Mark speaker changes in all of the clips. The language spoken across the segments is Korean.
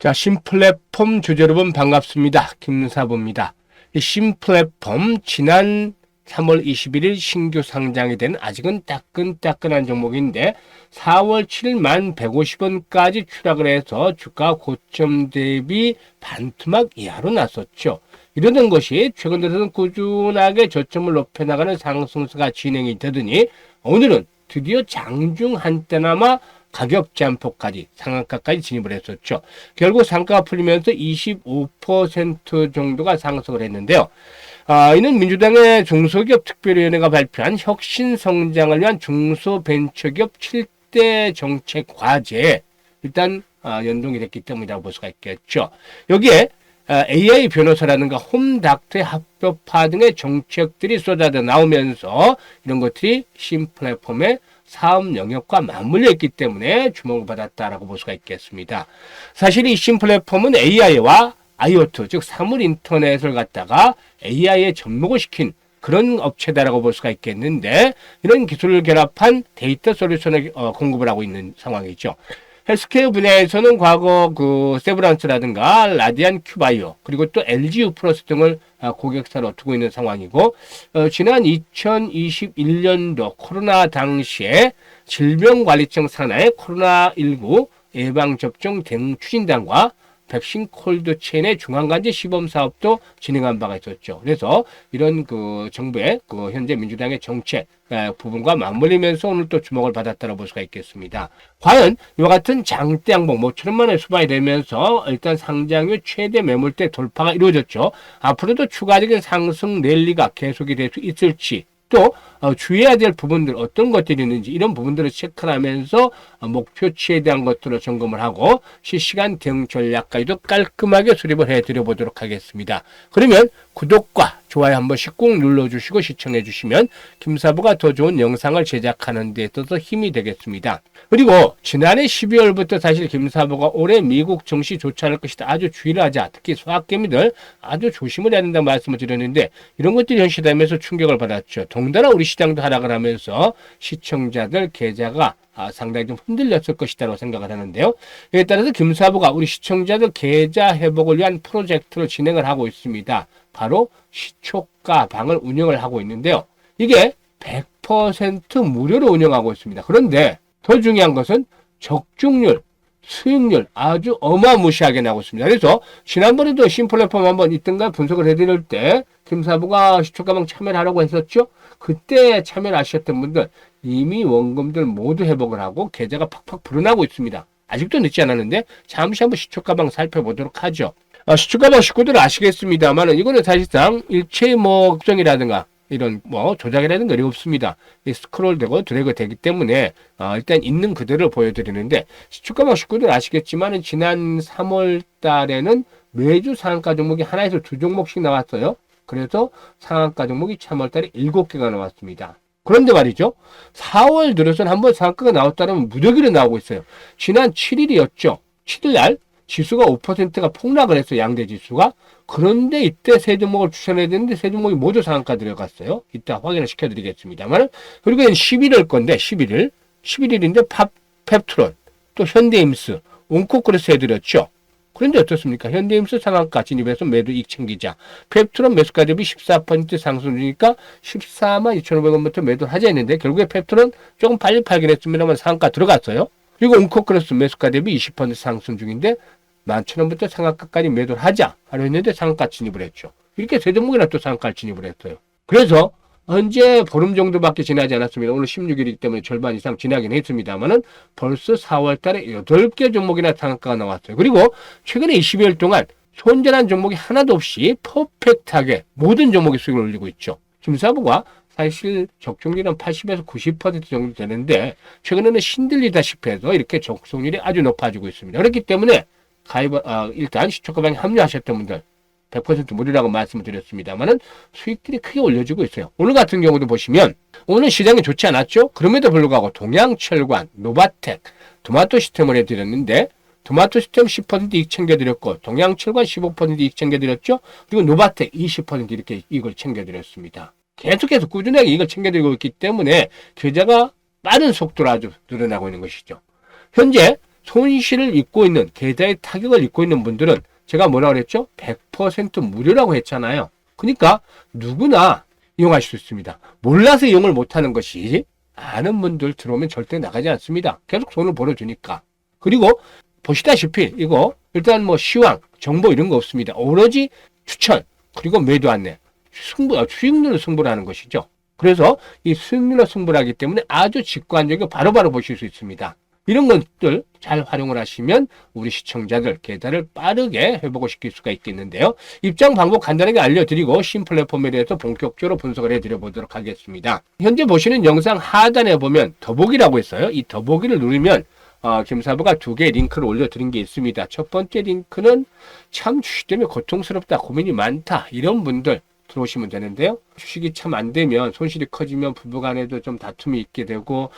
Speaker 1: 자, 신플랫폼 주주 여러분 반갑습니다. 김사부입니다. 이 신플랫폼 지난 3월 21일 신규 상장이 된 아직은 따끈따끈한 종목인데 4월 7일 1150원까지 추락을 해서 주가 고점 대비 반토막 이하로 났었죠. 이러던 것이 최근 들어서는 꾸준하게 저점을 높여나가는 상승세가 진행이 되더니 오늘은 드디어 장중 한때나마 가격 잠폭까지 상한가까지 진입을 했었죠. 결국 상가가 풀리면서 25% 정도가 상승을 했는데요. 이는 민주당의 중소기업 특별위원회가 발표한 혁신 성장을 위한 중소벤처기업 7대 정책 과제에 일단 연동이 됐기 때문이라고 볼 수가 있겠죠. 여기에 AI 변호사라든가 홈닥터의 합법화 등의 정책들이 쏟아져 나오면서 이런 것들이 신플랫폼의 사업 영역과 맞물려 있기 때문에 주목을 받았다라고 볼 수가 있겠습니다. 사실 이 신플랫폼은 AI와 IoT, 즉 사물 인터넷을 갖다가 AI에 접목을 시킨 그런 업체다라고 볼 수가 있겠는데 이런 기술을 결합한 데이터 솔루션을 공급을 하고 있는 상황이죠. 헬스케어 분야에서는 과거 세브란스라든가 라디안 큐바이오 그리고 또 LG U+플러스 등을 고객사로 두고 있는 상황이고 지난 2021년도 코로나 당시에 질병관리청 산하의 코로나19 예방접종 대응 추진단과 백신 콜드 체인의 중앙간제 시범 사업도 진행한 바가 있었죠. 그래서 이런 정부의 현재 민주당의 정책 부분과 맞물리면서 오늘 또 주목을 받았다고 볼 수가 있겠습니다. 과연 이와 같은 장대 양봉 모처럼 만에 수반이 되면서 일단 상장후 최대 매물대 돌파가 이루어졌죠. 앞으로도 추가적인 상승 랠리가 계속이 될 수 있을지 또 주의해야 될 부분들 어떤 것들이 있는지 이런 부분들을 체크를 하면서 목표치에 대한 것들을 점검을 하고 실시간 대응 전략까지도 깔끔하게 수립을 해드려 보도록 하겠습니다. 그러면 구독과 좋아요 한 번씩 꼭 눌러주시고 시청해 주시면 김사부가 더 좋은 영상을 제작하는 데 있어서 힘이 되겠습니다. 그리고 지난해 12월부터 사실 김사부가 올해 미국 증시 좋지 않을 것이다. 아주 주의를 하자. 특히 소확개미들 아주 조심을 해야 된다는 말씀을 드렸는데 이런 것들이 현시되면서 충격을 받았죠. 동달아 우리 시장도 하락을 하면서 시청자들 계좌가 상당히 좀 흔들렸을 것이라고 생각을 하는데요. 이에 따라서 김사부가 우리 시청자들 계좌 회복을 위한 프로젝트를 진행을 하고 있습니다. 바로 시초가 방을 운영을 하고 있는데요. 이게 100% 무료로 운영하고 있습니다. 그런데 더 중요한 것은 적중률, 수익률 아주 어마무시하게 나오고 있습니다. 그래서 지난번에도 신플랫폼 한번 있던가 분석을 해드릴 때 김사부가 시초가방 참여를 하라고 했었죠. 그때 참여를 하셨던 분들 이미 원금들 모두 회복을 하고 계좌가 팍팍 불어나고 있습니다. 아직도 늦지 않았는데 잠시 한번 시초가방 살펴보도록 하죠. 시초가방 식구들 아시겠습니다만 이거는 사실상 일체의 걱정이라든가 이런 조작이라는 거 없습니다. 스크롤되고 드래그 되기 때문에 일단 있는 그대로 보여드리는데 시초가방 식구들 아시겠지만 지난 3월 달에는 매주 상한가 종목이 하나에서 두 종목씩 나왔어요. 그래서 상한가 종목이 3월 달에 7개가 나왔습니다. 그런데 말이죠. 4월 들어서는 한번 상한가가 나왔다면 무더기로 나오고 있어요. 지난 7일이었죠. 7일날 지수가 5%가 폭락을 했어요. 양대 지수가. 그런데 이때 세 종목을 추천해야 되는데 세 종목이 모두 상한가 들어갔어요. 이따 확인을 시켜드리겠습니다만. 그리고 11일 건데 11일인데 펩트론 또 현대임스 온코크레스 해드렸죠. 그런데 어떻습니까? 현대임스 상한가 진입해서 매도 이익 챙기자. 펩트론 매수가 대비 14% 상승 중이니까 14만 2,500원부터 매도를 하자 했는데 결국에 펩트론 조금 빨리 팔긴 했습니다만 상한가 들어갔어요. 그리고 온코크레스 매수가 대비 20% 상승 중인데 11,000원부터 상한가까지 매도를 하자 하려 했는데 상한가 진입을 했죠. 이렇게 세 종목이나 또 상한가 진입을 했어요. 그래서 현재 보름 정도밖에 지나지 않았습니다. 오늘 16일이기 때문에 절반 이상 지나긴 했습니다만은 벌써 4월 달에 8개 종목이나 상한가가 나왔어요. 그리고 최근에 20일 동안 손절한 종목이 하나도 없이 퍼펙트하게 모든 종목이 수익을 올리고 있죠. 김사부가 사실 적중률은 80에서 90% 정도 되는데 최근에는 신들리다시피 해서 이렇게 적중률이 아주 높아지고 있습니다. 그렇기 때문에 일단 시초가방에 합류하셨던 분들 100% 무료라고 말씀을 드렸습니다만은 수익들이 크게 올려지고 있어요. 오늘 같은 경우도 보시면 오늘 시장이 좋지 않았죠? 그럼에도 불구하고 동양철관, 노바텍, 토마토 시스템을 해드렸는데 토마토 시스템 10% 이익 챙겨드렸고 동양철관 15% 이익 챙겨드렸죠? 그리고 노바텍 20% 이렇게 이익을 챙겨드렸습니다. 계속해서 꾸준하게 이익을 챙겨드리고 있기 때문에 계좌가 빠른 속도로 아주 늘어나고 있는 것이죠. 현재 손실을 입고 있는, 계좌의 타격을 입고 있는 분들은 제가 뭐라고 그랬죠? 100% 무료라고 했잖아요. 그러니까 누구나 이용할 수 있습니다. 몰라서 이용을 못하는 것이, 아는 분들 들어오면 절대 나가지 않습니다. 계속 돈을 벌어주니까. 그리고 보시다시피 이거 일단 뭐 시황, 정보 이런 거 없습니다. 오로지 추천, 그리고 매도 안내, 수익률로 승부를 하는 것이죠. 그래서 이 수익률로 승부를 하기 때문에 아주 직관적이고 바로바로 보실 수 있습니다. 이런 것들 잘 활용을 하시면 우리 시청자들 계좌를 빠르게 회복을 시킬 수가 있겠는데요. 입장 방법 간단하게 알려드리고 신플랫폼에 대해서 본격적으로 분석을 해드려 보도록 하겠습니다. 현재 보시는 영상 하단에 보면 더보기라고 있어요. 이 더보기를 누르면 김사부가 2개의 링크를 올려드린 게 있습니다. 첫 번째 링크는 참 주식 때문에 고통스럽다, 고민이 많다, 이런 분들 들어오시면 되는데요. 주식이 참 안 되면, 손실이 커지면 부부간에도 좀 다툼이 있게 되고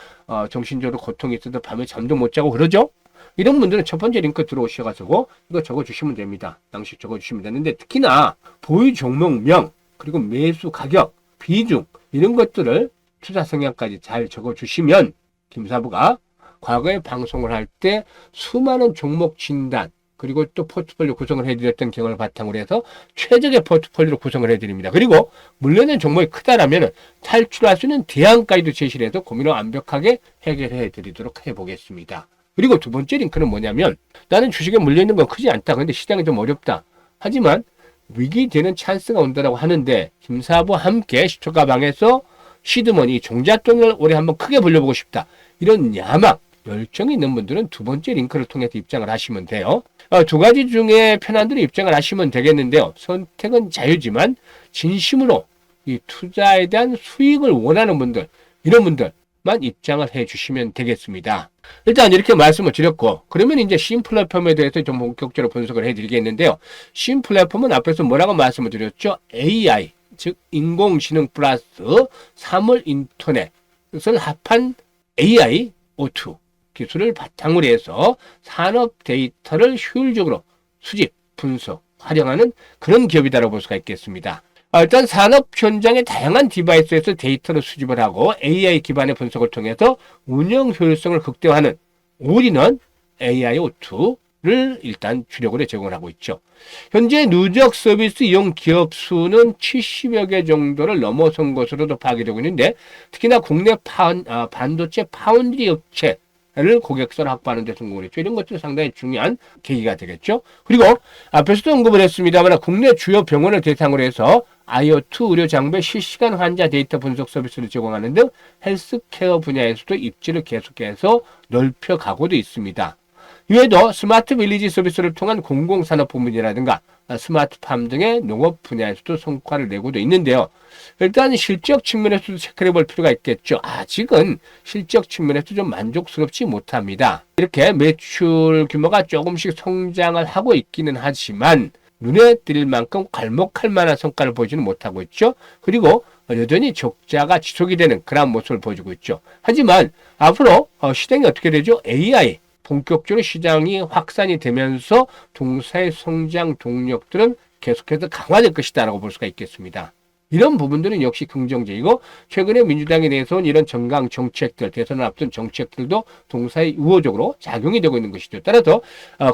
Speaker 1: 정신적으로 고통이 있어도 밤에 잠도 못 자고 그러죠. 이런 분들은 첫 번째 링크 들어오셔가지고 이거 적어주시면 됩니다. 양식 적어주시면 되는데, 특히나 보유 종목명, 그리고 매수 가격, 비중, 이런 것들을 투자 성향까지 잘 적어주시면 김사부가 과거에 방송을 할 때 수많은 종목 진단, 그리고 또 포트폴리오 구성을 해드렸던 경험을 바탕으로 해서 최적의 포트폴리오를 구성을 해드립니다. 그리고 물려낸 종목이 크다라면 탈출할 수 있는 대안까지도 제시를 해서 고민을 완벽하게 해결해 드리도록 해보겠습니다. 그리고 두 번째 링크는 뭐냐면, 나는 주식에 물려있는 건 크지 않다, 근데 시장이 좀 어렵다, 하지만 위기 되는 찬스가 온다라고 하는데 김사부와 함께 시초가방에서 시드머니, 종잣돈을 올해 한번 크게 벌려보고 싶다, 이런 야망, 열정이 있는 분들은 두 번째 링크를 통해서 입장을 하시면 돼요. 두 가지 중에 편한 대로 입장을 하시면 되겠는데요. 선택은 자유지만 진심으로 이 투자에 대한 수익을 원하는 분들, 이런 분들만 입장을 해 주시면 되겠습니다. 일단 이렇게 말씀을 드렸고, 그러면 이제 신플랫폼에 대해서 좀 본격적으로 분석을 해 드리겠는데요. 신플랫폼은 앞에서 뭐라고 말씀을 드렸죠? AI, 즉 인공지능 플러스 사물 인터넷을 합한 AI O2 기술을 바탕으로 해서 산업 데이터를 효율적으로 수집, 분석, 활용하는 그런 기업이다라고 볼 수가 있겠습니다. 일단 산업 현장의 다양한 디바이스에서 데이터를 수집을 하고 AI 기반의 분석을 통해서 운영 효율성을 극대화하는 올인원 AIO2를 일단 주력으로 제공을 하고 있죠. 현재 누적 서비스 이용 기업 수는 70여 개 정도를 넘어선 것으로도 파악이 되고 있는데, 특히나 국내 반도체 파운드리 업체 를 고객사를 확보하는 데 성공을 했죠. 이런 것들이 상당히 중요한 계기가 되겠죠. 그리고 앞에서도 언급을 했습니다만, 국내 주요 병원을 대상으로 해서 IoT 의료 장비의 실시간 환자 데이터 분석 서비스를 제공하는 등 헬스케어 분야에서도 입지를 계속해서 넓혀가고도 있습니다. 이외에도 스마트 빌리지 서비스를 통한 공공산업 부문이라든가 스마트팜 등의 농업 분야에서도 성과를 내고도 있는데요. 일단 실적 측면에서도 체크해 볼 필요가 있겠죠. 아직은 실적 측면에서 좀 만족스럽지 못합니다. 이렇게 매출 규모가 조금씩 성장을 하고 있기는 하지만 눈에 띌 만큼 괄목할 만한 성과를 보이지는 못하고 있죠. 그리고 여전히 적자가 지속이 되는 그런 모습을 보여주고 있죠. 하지만 앞으로 시장이 어떻게 되죠? AI 본격적으로 시장이 확산이 되면서 동사의 성장 동력들은 계속해서 강화될 것이다라고 볼 수가 있겠습니다. 이런 부분들은 역시 긍정적이고, 최근에 민주당이 내세운 이런 정강 정책들, 대선을 앞둔 정책들도 동사에 우호적으로 작용이 되고 있는 것이죠. 따라서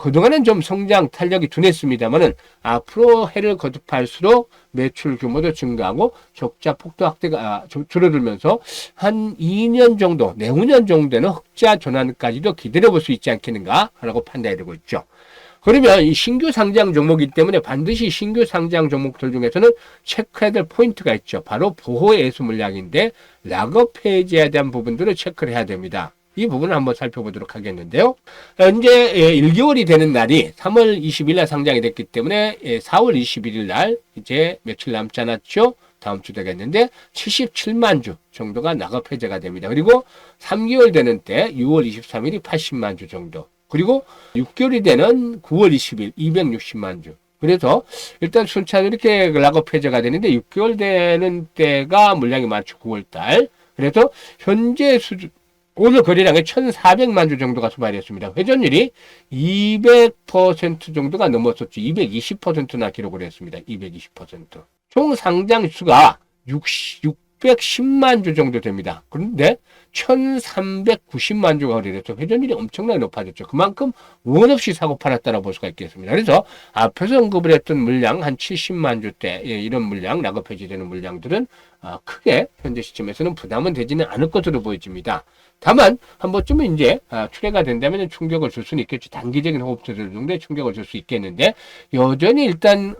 Speaker 1: 그동안은 좀 성장 탄력이 둔했습니다만은 앞으로 해를 거듭할수록 매출 규모도 증가하고 적자 폭도 확대가 줄어들면서 한 2년 정도, 내후년 정도는 흑자 전환까지도 기다려 볼 수 있지 않겠는가라고 판단이 되고 있죠. 그러면 이 신규 상장 종목이기 때문에 반드시 신규 상장 종목들 중에서는 체크해야 될 포인트가 있죠. 바로 보호 예수 물량인데 락업 해지에 대한 부분들을 체크를 해야 됩니다. 이 부분을 한번 살펴보도록 하겠는데요. 현재 1개월이 되는 날이 3월 20일 날 상장이 됐기 때문에 4월 21일 날 이제 며칠 남지 않았죠. 다음 주 되겠는데 77만 주 정도가 락업 해제가 됩니다. 그리고 3개월 되는 때 6월 23일이 80만 주 정도. 그리고 6개월이 되는 9월 20일 260만 주. 그래서 일단 순차적으로 이렇게 락업 해제가 되는데 6개월 되는 때가 물량이 많죠. 9월달. 그래서 현재 수준, 오늘 거래량이 1,400만 주 정도가 소발됐습니다. 회전율이 200% 정도가 넘었었죠. 220%나 기록을 했습니다. 220%. 총 상장 수가 610만 주 정도 됩니다. 그런데 1390만 주가 거래됐죠. 회전율이 엄청나게 높아졌죠. 그만큼 원 없이 사고 팔았다고 볼 수가 있겠습니다. 그래서 앞에서 언급을 했던 물량 한 70만 주대 이런 물량, 락업 해지되는 물량들은 크게 현재 시점에서는 부담은 되지는 않을 것으로 보여집니다. 다만 한 번쯤은 이제 출회가 된다면 충격을 줄 수는 있겠죠. 단기적인 호흡 조절 정도의 충격을 줄 수 있겠는데 여전히 일단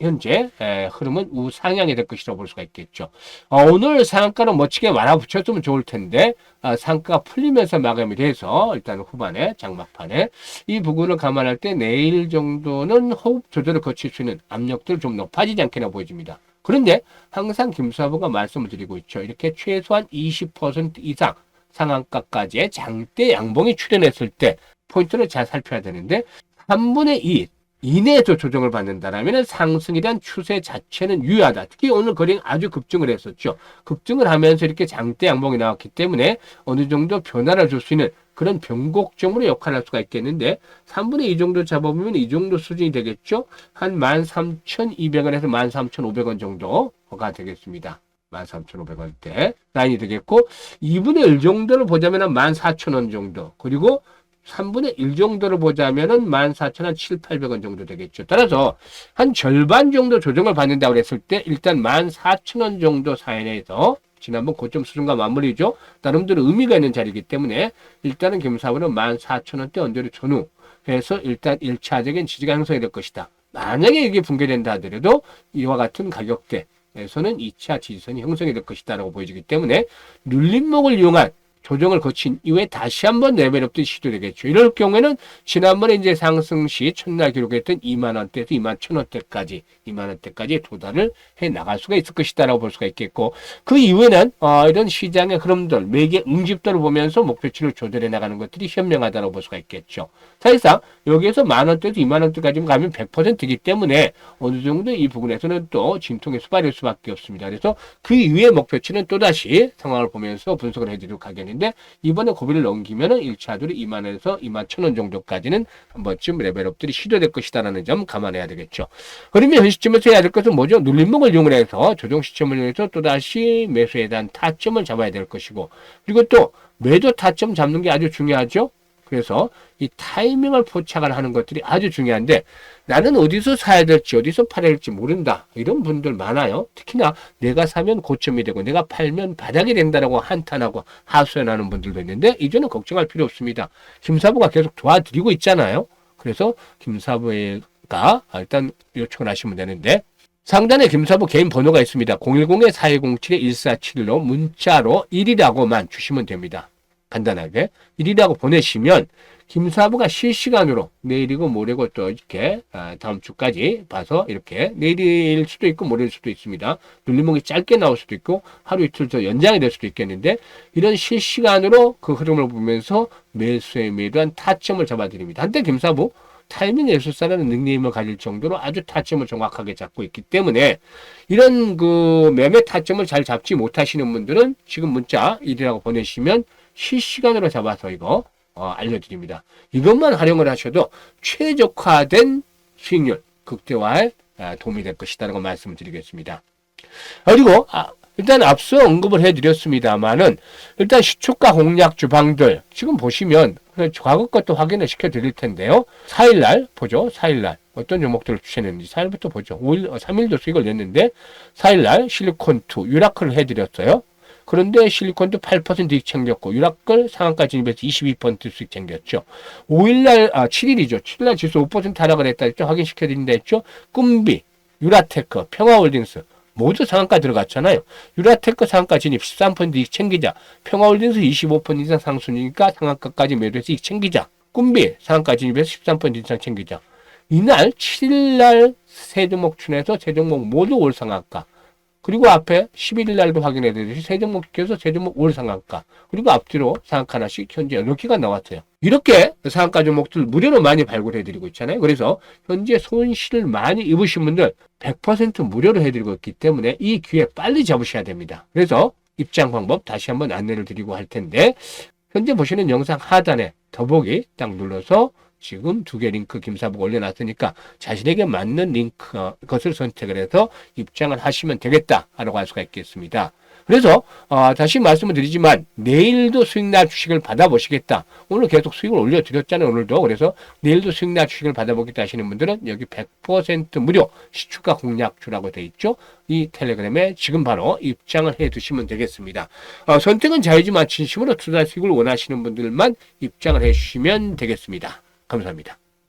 Speaker 1: 현재 흐름은 우상향이 될 것이라고 볼 수가 있겠죠. 오늘 상한가로 멋지게 말아붙였으면 좋을 텐데 상가가 풀리면서 마감이 돼서 일단 후반에 장막판에 이 부분을 감안할 때 내일 정도는 호흡 조절을 거칠 수 있는 압력들 좀 높아지지 않겠나 보여집니다. 그런데 항상 김사부가 말씀을 드리고 있죠. 이렇게 최소한 20% 이상 상한가까지의 장대 양봉이 출현했을 때 포인트를 잘 살펴야 되는데 3분의 2 이내에서 조정을 받는다라면 상승에 대한 추세 자체는 유효하다. 특히 오늘 거래는 아주 급증을 했었죠. 급증을 하면서 이렇게 장대 양봉이 나왔기 때문에 어느 정도 변화를 줄 수 있는 그런 변곡점으로 역할을 할 수가 있겠는데 3분의 2 정도 잡아보면 이 정도 수준이 되겠죠. 한 13,200원에서 13,500원 정도가 되겠습니다. 13,500원대 라인이 되겠고 2분의 1 정도를 보자면 한 14,000원 정도 그리고 3분의 1 정도를 보자면은 14,700원 정도 되겠죠. 따라서 한 절반 정도 조정을 받는다고 했을 때 일단 14,000원 정도 사이에서 지난번 고점 수준과 맞물리죠. 나름대로 의미가 있는 자리이기 때문에 일단은 김사부는 14,000원대 언저리 전후해서 일단 1차적인 지지가 형성이 될 것이다. 만약에 이게 붕괴된다 하더라도 이와 같은 가격대에서는 2차 지지선이 형성이 될 것이다 라고 보여지기 때문에 눌림목을 이용한 조정을 거친 이후에 다시 한번 레벨업도 시도되겠죠. 이럴 경우에는 지난번에 이제 상승 시 첫날 기록했던 2만원대에서 21,000원대까지 도달을 해 나갈 수가 있을 것이다라고 볼 수가 있겠고 그 이후에는 이런 시장의 흐름들, 매개 응집들을 보면서 목표치를 조절해 나가는 것들이 현명하다고 볼 수가 있겠죠. 사실상 여기에서 만원대에서 2만원대까지 가면 100%이기 때문에 어느 정도 이 부분에서는 또 진통의 수발일 수밖에 없습니다. 그래서 그 이후의 목표치는 또다시 상황을 보면서 분석을 해드리도록 하겠는데 이번에 고비를 넘기면은 1차들이 2만원에서 21,000원 정도까지는 한 번쯤 레벨업들이 시도될 것이다라는 점 감안해야 되겠죠. 그러면 현 시점에서 해야 될 것은 뭐죠? 눌림목을 이용을 해서 조정 시점을 이용해서 또다시 매수에 대한 타점을 잡아야 될 것이고 그리고 또 매도 타점 잡는 게 아주 중요하죠. 그래서 이 타이밍을 포착을 하는 것들이 아주 중요한데 나는 어디서 사야 될지 어디서 팔아야 될지 모른다. 이런 분들 많아요. 특히나 내가 사면 고점이 되고 내가 팔면 바닥이 된다라고 한탄하고 하소연하는 분들도 있는데 이제는 걱정할 필요 없습니다. 김사부가 계속 도와드리고 있잖아요. 그래서 김사부가 일단 요청을 하시면 되는데 상단에 김사부 개인 번호가 있습니다. 010-4207-1471로 문자로 1이라고만 주시면 됩니다. 간단하게 1이라고 보내시면 김사부가 실시간으로 내일이고 모레고 또 이렇게 다음 주까지 봐서 이렇게 내일일 수도 있고 모레일 수도 있습니다. 눌림목이 짧게 나올 수도 있고 하루 이틀 더 연장이 될 수도 있겠는데 이런 실시간으로 그 흐름을 보면서 매수에 매도한 타점을 잡아드립니다. 한때 김사부 타이밍 예술사라는 닉네임을 가질 정도로 아주 타점을 정확하게 잡고 있기 때문에 이런 그 매매 타점을 잘 잡지 못하시는 분들은 지금 문자 1이라고 보내시면 실시간으로 잡아서 이거 알려드립니다. 이것만 활용을 하셔도 최적화된 수익률 극대화에 도움이 될 것이다라고 말씀을 드리겠습니다. 그리고 일단 앞서 언급을 해드렸습니다만은 일단 시초가 공략 주방들 지금 보시면 과거 것도 확인을 시켜 드릴 텐데요. 4일날 보죠. 4일날 어떤 종목들을 추천했는지 4일부터 보죠. 5일, 3일도 수익을 냈는데 4일날 실리콘2 유라클을 해드렸어요. 그런데 실리콘도 8% 이익 챙겼고 유라클 상한가 진입해서 22% 수익 챙겼죠. 5일날 7일이죠. 7일날 지수 5% 하락을 했다 했죠. 확인시켜드린다 했죠. 꿈비, 유라테크, 평화홀딩스 모두 상한가 들어갔잖아요. 유라테크 상한가 진입 13% 이익 챙기자. 평화홀딩스 25% 이상 상순이니까 상한가까지 매도해서 이익 챙기자. 꿈비 상한가 진입해서 13% 이상 챙기자. 이날 7일날 세 종목 춘해서 세 종목 모두 올 상한가. 그리고 앞에 11일 날도 확인해 드리듯이 세 종목 시켜서 세 종목 올 상한가. 그리고 앞뒤로 상한가 하나씩 현재 8개가 나왔어요. 이렇게 상한가 종목들 무료로 많이 발굴해 드리고 있잖아요. 그래서 현재 손실을 많이 입으신 분들 100% 무료로 해드리고 있기 때문에 이 기회 빨리 잡으셔야 됩니다. 그래서 입장 방법 다시 한번 안내를 드리고 할 텐데 현재 보시는 영상 하단에 더보기 딱 눌러서 지금 2개 링크 김사부가 올려놨으니까 자신에게 맞는 링크 것을 선택을 해서 입장을 하시면 되겠다라고 할 수가 있겠습니다. 그래서 다시 말씀을 드리지만 내일도 수익날 주식을 받아보시겠다. 오늘 계속 수익을 올려드렸잖아요. 오늘도. 그래서 내일도 수익날 주식을 받아보겠다 하시는 분들은 여기 100% 무료 시초가 공략주라고 되어 있죠. 이 텔레그램에 지금 바로 입장을 해 두시면 되겠습니다. 선택은 자유지만 진심으로 투자 수익을 원하시는 분들만 입장을 해 주시면 되겠습니다. 감사합니다.